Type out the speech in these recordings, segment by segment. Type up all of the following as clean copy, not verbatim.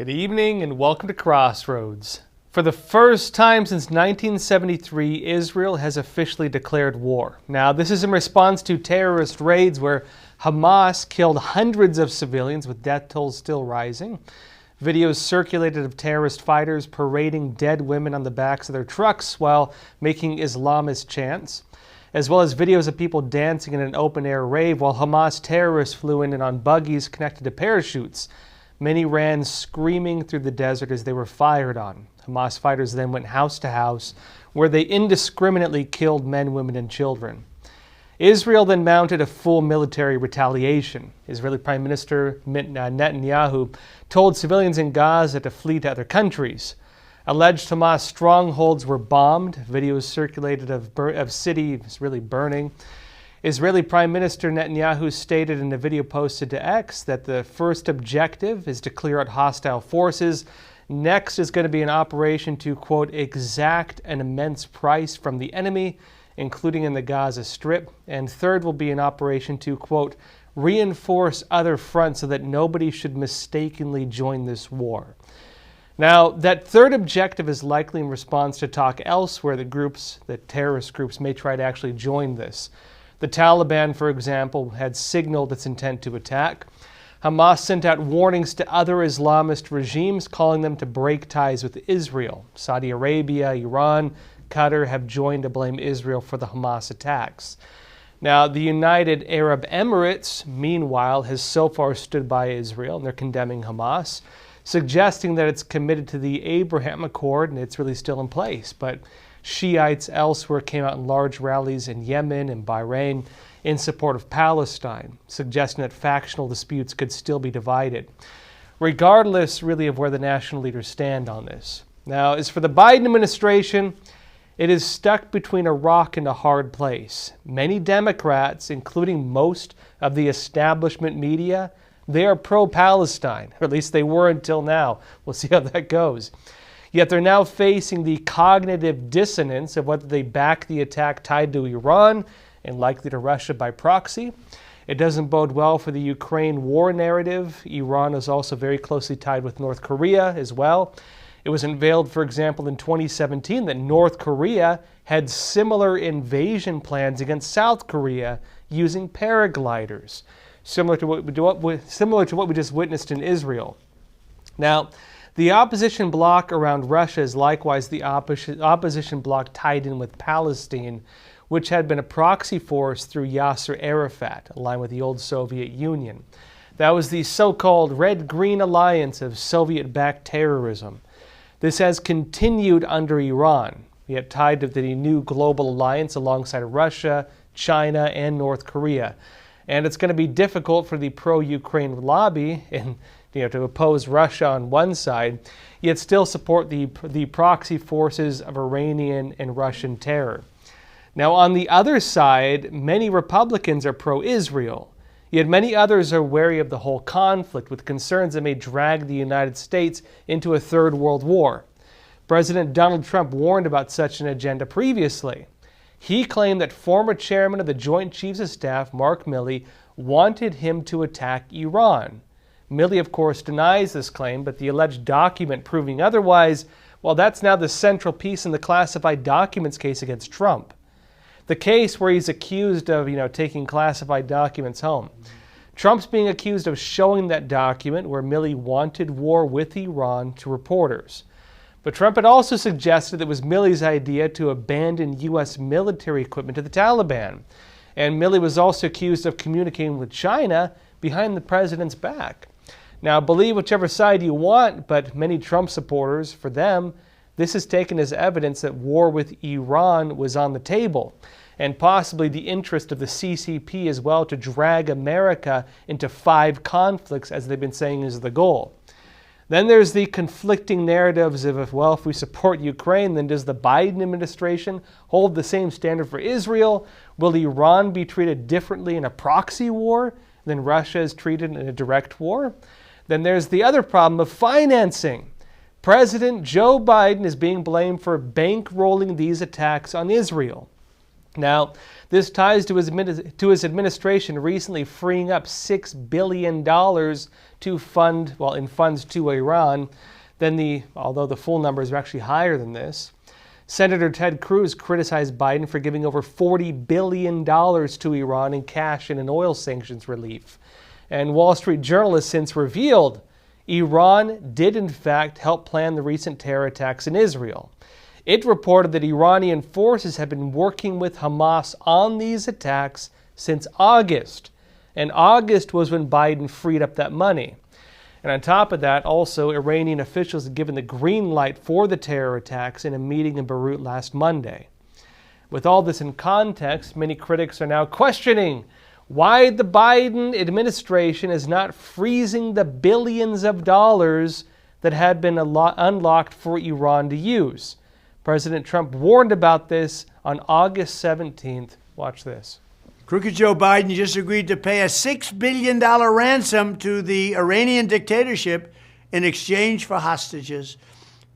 Good evening and welcome to Crossroads. For the first time since 1973, Israel has officially declared war. Now, this is in response to terrorist raids where Hamas killed hundreds of civilians, with death tolls still rising. Videos circulated of terrorist fighters parading dead women on the backs of their trucks while making Islamist chants, as well as videos of people dancing in an open-air rave while Hamas terrorists flew in and on buggies connected to parachutes. Many ran screaming through the desert as they were fired on. Hamas fighters then went house to house, where they indiscriminately killed men, women, and children. Israel then mounted a full military retaliation. Israeli Prime Minister Netanyahu told civilians in Gaza to flee to other countries. Alleged Hamas strongholds were bombed. Videos circulated of cities really burning. Israeli Prime Minister Netanyahu stated in a video posted to X that the first objective is to clear out hostile forces. Next is going to be an operation to, quote, exact an immense price from the enemy, including in the Gaza Strip. And third will be an operation to, quote, reinforce other fronts so that nobody should mistakenly join this war. Now, that third objective is likely in response to talk elsewhere that terrorist groups may try to actually join this. The Taliban, for example, had signaled its intent to attack. Hamas sent out warnings to other Islamist regimes, calling them to break ties with Israel. Saudi Arabia, Iran, Qatar have joined to blame Israel for the Hamas attacks. Now, the United Arab Emirates, meanwhile, has so far stood by Israel, and they're condemning Hamas, suggesting that it's committed to the Abraham Accord, and it's really still in place. But Shiites elsewhere came out in large rallies in Yemen and Bahrain in support of Palestine, suggesting that factional disputes could still be divided, regardless really of where the national leaders stand on this. Now, as for the Biden administration, it is stuck between a rock and a hard place. Many Democrats, including most of the establishment media, they are pro-Palestine, or at least they were until now. We'll see how that goes. Yet they're now facing the cognitive dissonance of whether they back the attack tied to Iran and likely to Russia by proxy. It doesn't bode well for the Ukraine war narrative. Iran is also very closely tied with North Korea as well. It was unveiled, for example, in 2017 that North Korea had similar invasion plans against South Korea using paragliders, similar to what we just witnessed in Israel. Now, the opposition bloc around Russia is likewise the opposition bloc tied in with Palestine, which had been a proxy force through Yasser Arafat, aligned with the old Soviet Union. That was the so-called Red-Green Alliance of Soviet-backed terrorism. This has continued under Iran, yet tied to the new global alliance alongside Russia, China, and North Korea. And it's going to be difficult for the pro-Ukraine lobby to oppose Russia on one side, yet still support the proxy forces of Iranian and Russian terror. Now, on the other side, many Republicans are pro-Israel, yet many others are wary of the whole conflict, with concerns that may drag the United States into a third world war. President Donald Trump warned about such an agenda previously. He claimed that former chairman of the Joint Chiefs of Staff, Mark Milley, wanted him to attack Iran. Milley, of course, denies this claim, but the alleged document proving otherwise, well, that's now the central piece in the classified documents case against Trump. The case where he's accused of, taking classified documents home. Trump's being accused of showing that document where Milley wanted war with Iran to reporters. But Trump had also suggested it was Milley's idea to abandon U.S. military equipment to the Taliban. And Milley was also accused of communicating with China behind the president's back. Now, believe whichever side you want, but many Trump supporters, for them, this is taken as evidence that war with Iran was on the table, and possibly the interest of the CCP as well to drag America into 5 conflicts, as they've been saying is the goal. Then there's the conflicting narratives of, if we support Ukraine, then does the Biden administration hold the same standard for Israel? Will Iran be treated differently in a proxy war than Russia is treated in a direct war? Then there's the other problem of financing. President Joe Biden is being blamed for bankrolling these attacks on Israel. Now, this ties to his administration recently freeing up $6 billion to fund, in funds to Iran. Although the full numbers are actually higher than this. Senator Ted Cruz criticized Biden for giving over $40 billion to Iran in cash and in oil sanctions relief. And Wall Street Journal has since revealed Iran did in fact help plan the recent terror attacks in Israel. It reported that Iranian forces have been working with Hamas on these attacks since August. And August was when Biden freed up that money. And on top of that, also, Iranian officials had given the green light for the terror attacks in a meeting in Beirut last Monday. With all this in context, many critics are now questioning why the Biden administration is not freezing the billions of dollars that had been unlocked for Iran to use. President Trump warned about this on August 17th. Watch this. Crooked Joe Biden just agreed to pay a $6 billion ransom to the Iranian dictatorship in exchange for hostages.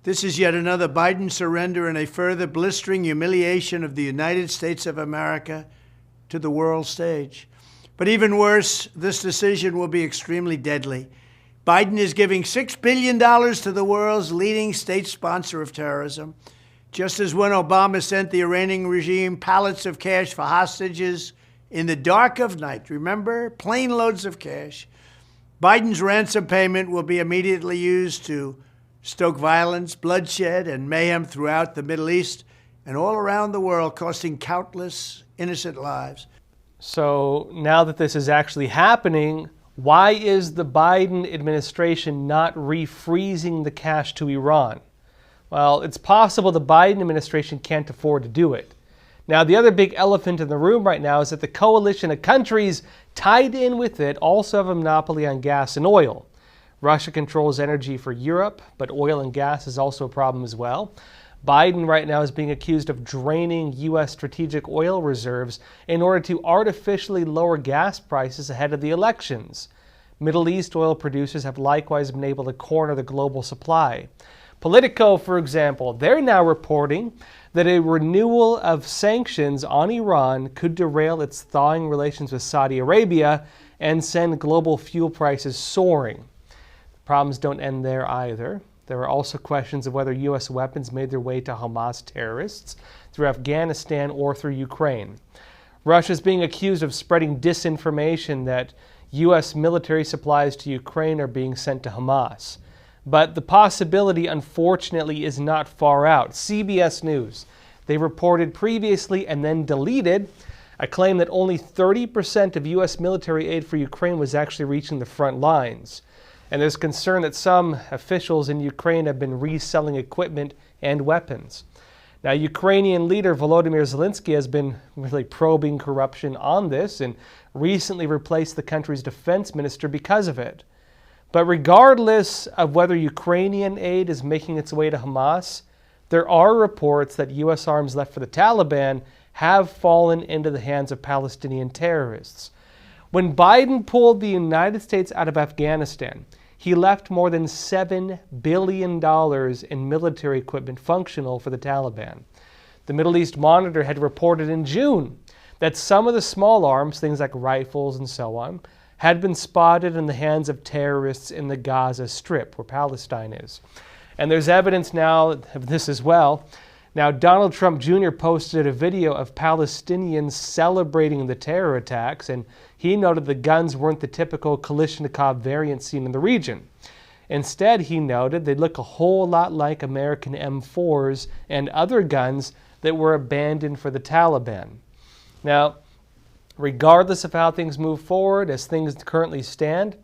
This is yet another Biden surrender and a further blistering humiliation of the United States of America to the world stage. But even worse, this decision will be extremely deadly. Biden is giving $6 billion to the world's leading state sponsor of terrorism. Just as when Obama sent the Iranian regime pallets of cash for hostages in the dark of night, remember? Plane loads of cash. Biden's ransom payment will be immediately used to stoke violence, bloodshed, and mayhem throughout the Middle East and all around the world, costing countless innocent lives. So now that this is actually happening, why is the Biden administration not refreezing the cash to Iran? Well, it's possible the Biden administration can't afford to do it. Now, the other big elephant in the room right now is that the coalition of countries tied in with it also have a monopoly on gas and oil. Russia controls energy for Europe, but oil and gas is also a problem as well. Biden right now is being accused of draining U.S. strategic oil reserves in order to artificially lower gas prices ahead of the elections. Middle East oil producers have likewise been able to corner the global supply. Politico, for example, they're now reporting that a renewal of sanctions on Iran could derail its thawing relations with Saudi Arabia and send global fuel prices soaring. The problems don't end there either. There are also questions of whether U.S. weapons made their way to Hamas terrorists through Afghanistan or through Ukraine. Russia is being accused of spreading disinformation that U.S. military supplies to Ukraine are being sent to Hamas. But the possibility, unfortunately, is not far out. CBS News, they reported previously and then deleted a claim that only 30% of U.S. military aid for Ukraine was actually reaching the front lines. And there's concern that some officials in Ukraine have been reselling equipment and weapons. Now, Ukrainian leader Volodymyr Zelensky has been really probing corruption on this and recently replaced the country's defense minister because of it. But regardless of whether Ukrainian aid is making its way to Hamas, there are reports that U.S. arms left for the Taliban have fallen into the hands of Palestinian terrorists. When Biden pulled the United States out of Afghanistan, he left more than $7 billion in military equipment functional for the Taliban. The Middle East Monitor had reported in June that some of the small arms, things like rifles and so on, had been spotted in the hands of terrorists in the Gaza Strip, where Palestine is. And there's evidence now of this as well. Now, Donald Trump Jr. posted a video of Palestinians celebrating the terror attacks, and he noted the guns weren't the typical Kalashnikov variant seen in the region. Instead, he noted they look a whole lot like American M4s and other guns that were abandoned for the Taliban. Now, regardless of how things move forward, as things currently stand,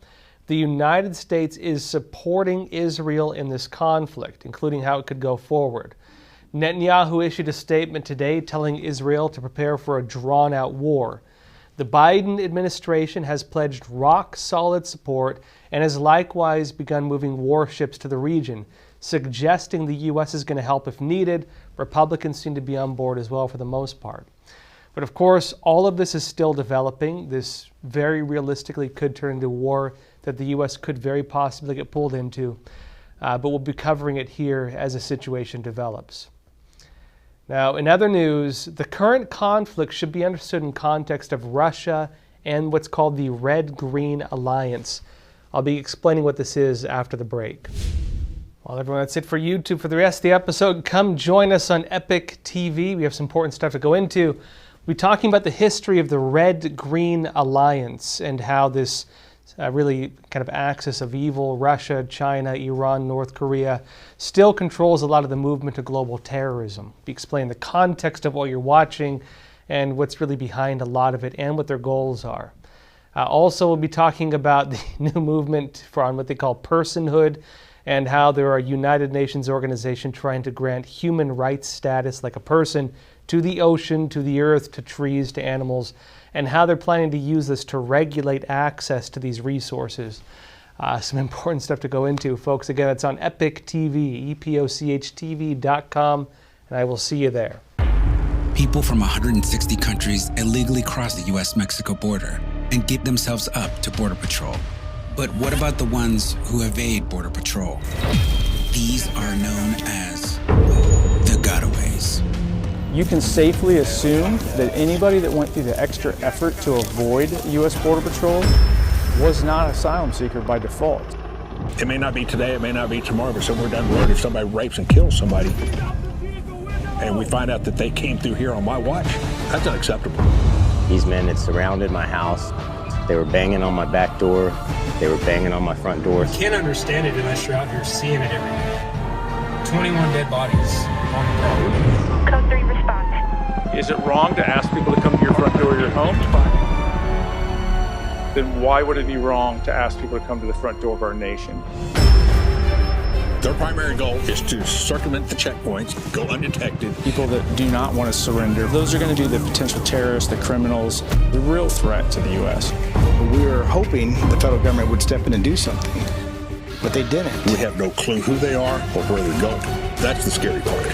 the United States is supporting Israel in this conflict, including how it could go forward. Netanyahu issued a statement today telling Israel to prepare for a drawn-out war. The Biden administration has pledged rock-solid support and has likewise begun moving warships to the region, suggesting the U.S. is going to help if needed. Republicans seem to be on board as well for the most part. But of course, all of this is still developing. This very realistically could turn into a war that the U.S. could very possibly get pulled into. But we'll be covering it here as the situation develops. Now, in other news, the current conflict should be understood in context of Russia and what's called the Red-Green Alliance. I'll be explaining what this is after the break. Well, everyone, that's it for YouTube. For the rest of the episode, come join us on Epoch TV. We have some important stuff to go into. We'll be talking about the history of the Red-Green Alliance and how this really kind of axis of evil, Russia, China, Iran, North Korea, still controls a lot of the movement to global terrorism. We'll be explaining the context of what you're watching and what's really behind a lot of it and what their goals are. Also, we'll be talking about the new movement on what they call personhood and how there are United Nations organization trying to grant human rights status like a person to the ocean, to the earth, to trees, to animals, and how they're planning to use this to regulate access to these resources. Some important stuff to go into, folks. Again, it's on Epoch TV, EpochTV.com, and I will see you there. People from 160 countries illegally cross the U.S.-Mexico border and give themselves up to Border Patrol. But what about the ones who evade Border Patrol? These are known as the gotaways. You can safely assume that anybody that went through the extra effort to avoid U.S. Border Patrol was not an asylum seeker by default. It may not be today, it may not be tomorrow, but somewhere down the road, if somebody rapes and kills somebody, and we find out that they came through here on my watch, that's unacceptable. These men had surrounded my house. They were banging on my back door. They were banging on my front door. You can't understand it unless you're out here seeing it every day. 21 dead bodies on the property. Code 3 response. Is it wrong to ask people to come to your front door of your home? Then why would it be wrong to ask people to come to the front door of our nation? Their primary goal is to circumvent the checkpoints, go undetected. People that do not want to surrender, those are going to be the potential terrorists, the criminals, the real threat to the U.S. We were hoping the federal government would step in and do something, but they didn't. We have no clue who they are or where they're going. That's the scary part.